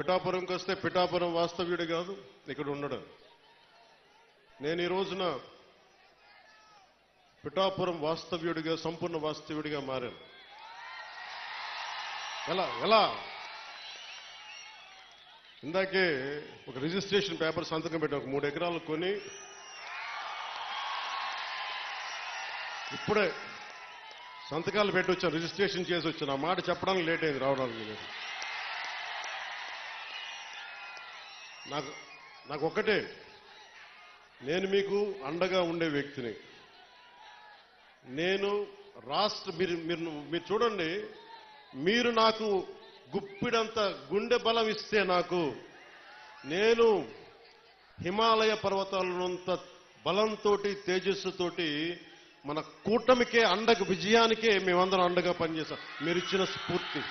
పిఠాపురంకి వస్తే పిఠాపురం వాస్తవ్యుడు కాదు, ఇక్కడ ఉండడు. నేను ఈ రోజున పిఠాపురం వాస్తవ్యుడిగా, సంపూర్ణ వాస్తవ్యుడిగా మారాను. ఎలా ఇందాకే ఒక రిజిస్ట్రేషన్ పేపర్ సంతకం పెట్టి ఒక 3 ఎకరాలు కొని ఇప్పుడే సంతకాలు పెట్టి వచ్చాను, రిజిస్ట్రేషన్ చేసి వచ్చాను. ఆ మాట చెప్పడానికి లేట్ అయింది రావడానికి. నాకు ఒక్కటే, నేను మీకు అండగా ఉండే వ్యక్తిని. నేను మీరు చూడండి, మీరు నాకు గుప్పిడంత గుండె బలం ఇస్తే నేను హిమాలయ పర్వతాలంత బలంతో, తేజస్సుతోటి మన కూటమికే అండగా, విజయానికే మేమందరం అండగా పనిచేస్తాం. మీరు ఇచ్చిన స్ఫూర్తి.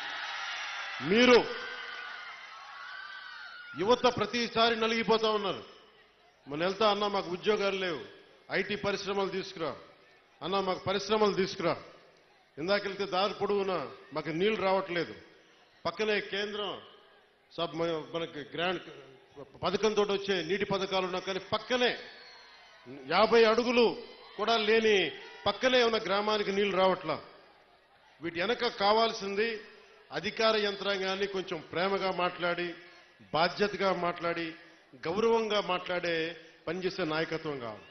మీరు యువత ప్రతిసారి నలిగిపోతా ఉన్నారు. మన వెళ్తా అన్నా మాకు ఉద్యోగాలు లేవు, ఐటీ పరిశ్రమలు తీసుకురా అన్నా, మాకు పరిశ్రమలు తీసుకురా. ఇందాకెళ్తే దారి పొడవునా మాకు నీళ్లు రావట్లేదు. పక్కనే కేంద్రం మనకి గ్రాండ్ పథకంతో వచ్చే నీటి పథకాలు ఉన్నా కానీ పక్కనే 50 అడుగులు కూడా లేని పక్కనే ఉన్న గ్రామానికి నీళ్లు రావట్లా. వీటి వెనక కావాల్సింది అధికార యంత్రాంగాన్ని కొంచెం ప్రేమగా మాట్లాడి, బాధ్యతగా మాట్లాడి, గౌరవంగా మాట్లాడే పనిచేసే నాయకత్వం కావాలి.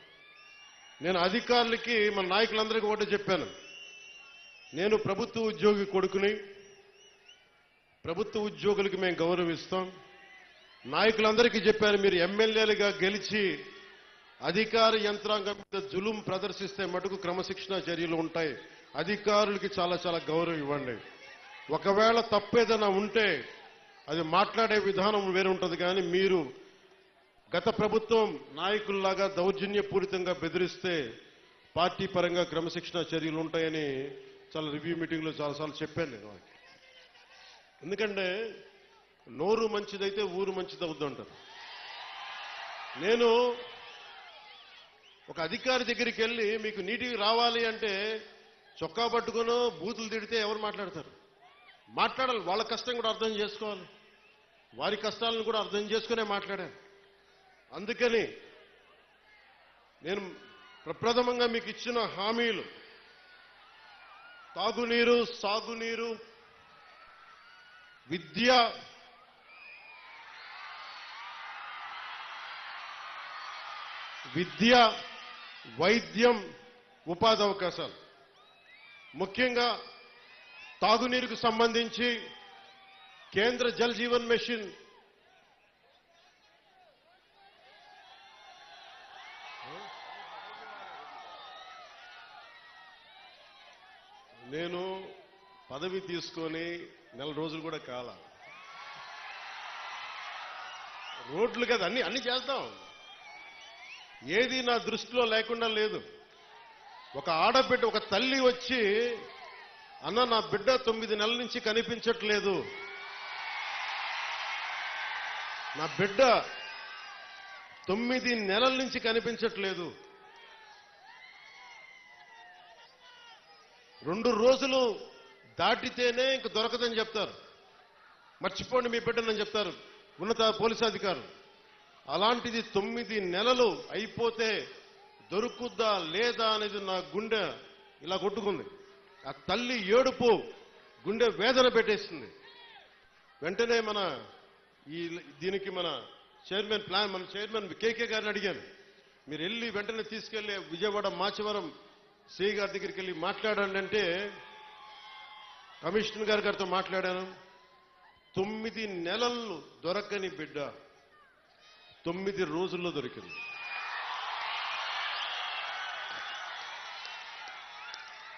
నేను అధికారులకి, మన నాయకులందరికీ ఒకటి చెప్పాను. నేను ప్రభుత్వ ఉద్యోగి కొడుకుని, ప్రభుత్వ ఉద్యోగులకి మేము గౌరవిస్తాం. నాయకులందరికీ చెప్పాను, మీరు ఎమ్మెల్యేలుగా గెలిచి అధికార యంత్రాంగం మీద జులుం ప్రదర్శిస్తే మటుకు క్రమశిక్షణ చర్యలు ఉంటాయి. అధికారులకి చాలా చాలా గౌరవం ఇవ్వండి. ఒకవేళ తప్పేదైనా ఉంటే అది మాట్లాడే విధానం వేరే ఉంటుంది. కానీ మీరు గత ప్రభుత్వం నాయకుల్లాగా దౌర్జన్యపూరితంగా బెదిరిస్తే పార్టీ పరంగా క్రమశిక్షణ చర్యలు ఉంటాయని చాలా రివ్యూ మీటింగ్లో చాలాసార్లు చెప్పాను నేను. ఎందుకంటే నోరు మంచిదైతే ఊరు మంచిది అవుతుంటారు. నేను ఒక అధికారి దగ్గరికి వెళ్ళి మీకు నీటికి రావాలి అంటే చొక్కా పట్టుకునో బూతులు తిడితే ఎవరు మాట్లాడతారు? మాట్లాడాలి. వాళ్ళ కష్టం కూడా అర్థం చేసుకోవాలి, వారి కష్టాలను కూడా అర్థం చేసుకునే మాట్లాడాను. అందుకని నేను ప్రప్రథమంగా మీకు ఇచ్చిన హామీలు తాగునీరు, సాగునీరు, విద్య, వైద్యం, ఉపాధి అవకాశాలు. ముఖ్యంగా తాగునీరుకు సంబంధించి కేంద్ర జల్ జీవన్ మిషన్ నేను పదవి తీసుకొని 4 రోజులు కూడా కాల. రోడ్లు కదా అన్ని చేద్దాం, ఏది నా దృష్టిలో లేకుండా లేదు. ఒక ఆడబిడ్డ, ఒక తల్లి వచ్చి అన్న నా బిడ్డ 9 నెలల నుంచి కనిపించట్లేదు, నా బిడ్డ 9 నెలల నుంచి కనిపించట్లేదు, 2 రోజులు దాటితేనే ఇంక దొరకదని చెప్తారు, మర్చిపోండి మీ బిడ్డనని చెప్తారు ఉన్నత పోలీసు అధికారులు. అలాంటిది 9 నెలలు అయిపోతే దొరుకుద్దా లేదా అనేది నా గుండె ఇలా కొట్టుకుంది. ఆ తల్లి ఏడుపు గుండె వేదన పెట్టేస్తుంది. వెంటనే దీనికి మన చైర్మన్ కేకే గారిని అడిగాను, మీరు వెళ్ళి వెంటనే తీసుకెళ్లి విజయవాడ మాచవరం సిఐ గారి దగ్గరికి వెళ్ళి మాట్లాడండి అంటే కమిషనర్ గారితో మాట్లాడాను. 9 నెలలు దొరకని బిడ్డ 9 రోజుల్లో దొరికింది.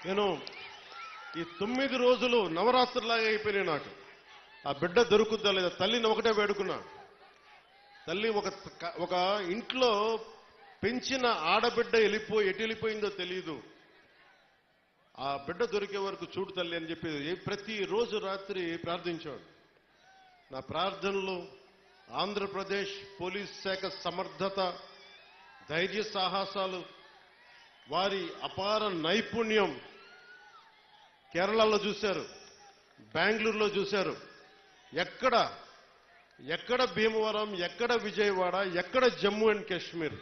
నేను ఈ 9 రోజులు నవరాత్రులాగా అయిపోయినాయి నాకు. ఆ బిడ్డ దొరుకుద్దా లేదా తల్లిని ఒకటే వేడుకున్నా. తల్లి ఒక ఇంట్లో పెంచిన ఆడబిడ్డ ఎటు వెళ్ళిపోయిందో తెలియదు, ఆ బిడ్డ దొరికే వరకు చూడు తల్లి అని చెప్పి ప్రతిరోజు రాత్రి ప్రార్థించాడు. నా ప్రార్థనలు ఆంధ్రప్రదేశ్ పోలీస్ శాఖ సమర్థత, ధైర్య సాహసాలు, వారి అపార నైపుణ్యం కేరళలో చూశారు, బెంగళూరులో చూశారు. ఎక్కడ ఎక్కడ భీమవరం, ఎక్కడ విజయవాడ, ఎక్కడ జమ్మూ అండ్ కాశ్మీర్.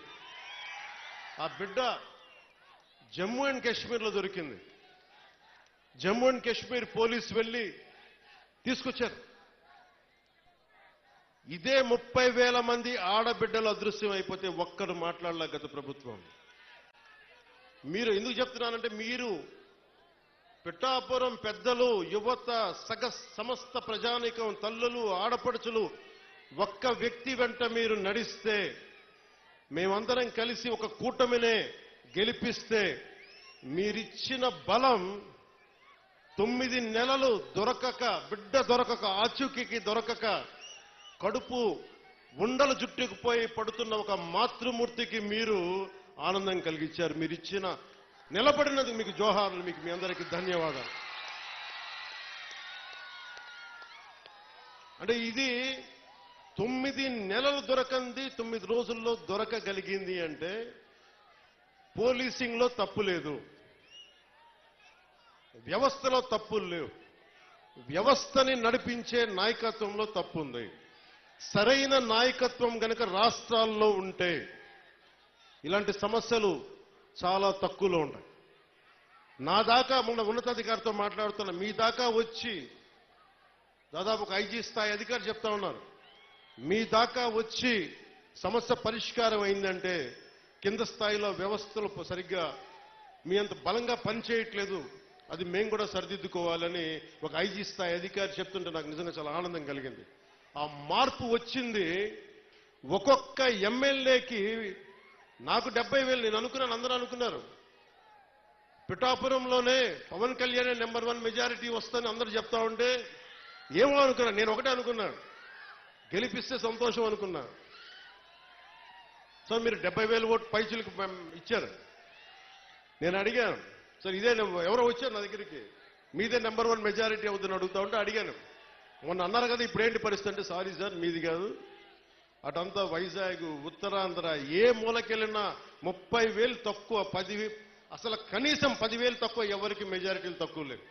ఆ బిడ్డ జమ్మూ అండ్ కాశ్మీర్లో దొరికింది. జమ్మూ అండ్ కాశ్మీర్ పోలీసు వెళ్ళి తీసుకొచ్చారు. ఇదే 30,000 మంది ఆడబిడ్డలు అదృశ్యం అయిపోతే ఒక్కరు మాట్లాడలే గత ప్రభుత్వం. మీరు ఎందుకు చెప్తున్నానంటే, మీరు పిఠాపురం పెద్దలు, యువత, సమస్త ప్రజానీకం, తల్లులు, ఆడపడుచులు ఒక్క వ్యక్తి వెంట మీరు నడిస్తే, మేమందరం కలిసి ఒక కూటమినే గెలిపిస్తే, మీరిచ్చిన బలం 9 నెలలు దొరకక, బిడ్డ దొరకక, ఆచూకీకి దొరకక, కడుపు ఉండలు జుట్టుకుపోయి పడుతున్న ఒక మాతృమూర్తికి మీరు ఆనందం కలిగించారు. మీరు ఇచ్చిన నిలబడినందుకు మీకు జోహార్లు, మీకు మీ అందరికీ ధన్యవాదాలు. అంటే ఇది 9 నెలలు దొరకంది 9 రోజుల్లో దొరకగలిగింది అంటే పోలీసింగ్లో తప్పు లేదు, వ్యవస్థలో తప్పులు లేవు, వ్యవస్థని నడిపించే నాయకత్వంలో తప్పు ఉంది. సరైన నాయకత్వం గనక రాష్ట్రాల్లో ఉంటే ఇలాంటి సమస్యలు చాలా తక్కువలో ఉంటాయి. నా దాకా మొన్న ఉన్నతాధికారితో మాట్లాడుతున్నా, మీ దాకా వచ్చి దాదాపు ఒక ఐజీ స్థాయి అధికారి చెప్తా ఉన్నారు, మీ దాకా వచ్చి సమస్య పరిష్కారం అయిందంటే కింద స్థాయిలో వ్యవస్థలు సరిగ్గా మీ అంత బలంగా పనిచేయట్లేదు, అది మేము కూడా సరిదిద్దుకోవాలని ఒక ఐజీ స్థాయి అధికారి చెప్తుంటే నాకు నిజంగా చాలా ఆనందం కలిగింది. ఆ మార్పు వచ్చింది. ఒక్కొక్క ఎమ్మెల్యేకి నాకు 70,000 నేను అనుకున్నాను, అందరూ అనుకున్నారు. పిఠాపురంలోనే పవన్ కళ్యాణ్ నెంబర్ 1 మెజారిటీ వస్తుందని అందరూ చెప్తా ఉంటే ఏమో అనుకున్నాను. నేను ఒకటే అనుకున్నాను, గెలిపిస్తే సంతోషం అనుకున్నా. సో మీరు 70,000 ఓటు పైచులకు ఇచ్చారు. నేను అడిగాను, సార్ ఇదే ఎవరో వచ్చారు నా దగ్గరికి, మీదే నెంబర్ 1 మెజారిటీ అవుతుందని అడుగుతా ఉంటే అడిగాను, మొన్న అన్నారు కదా ఇప్పుడేంటి పరిస్థితి అంటే, సారీ సార్ మీది కాదు, అటంతా వైజాగ్, ఉత్తరాంధ్ర ఏ మూలకెళ్ళినా 30,000 తక్కువ, 10,000 అసలు కనీసం 10,000 తక్కువ, ఎవరికి మెజారిటీలు తక్కువ లేవు.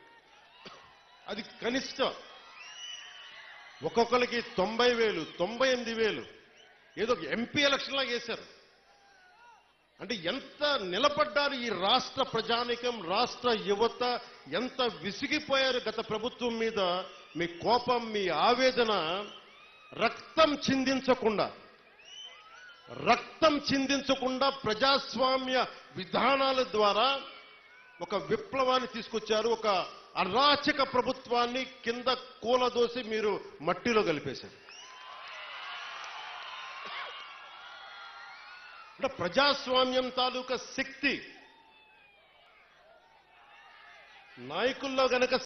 అది కనిష్టం. ఒక్కొక్కరికి 90,000, 98,000 ఏదో ఎంపీ ఎలక్షన్ లాగా వేశారు. అంటే ఎంత నిలబడ్డారు ఈ రాష్ట్ర ప్రజానికం, రాష్ట్ర యువత ఎంత విసిగిపోయారు గత ప్రభుత్వం మీద. మీ కోపం, మీ ఆవేదన రక్తం చిందించకుండా ప్రజాస్వామ్య విధానాల ద్వారా ఒక విప్లవాన్ని తీసుకొచ్చారు. ఒక అరాచక ప్రభుత్వాన్ని కింద కూలదోసి మీరు మట్టిలో కలిపేశారు. అంటే ప్రజాస్వామ్యం తాలూకా శక్తి నాయకుల్లో గనక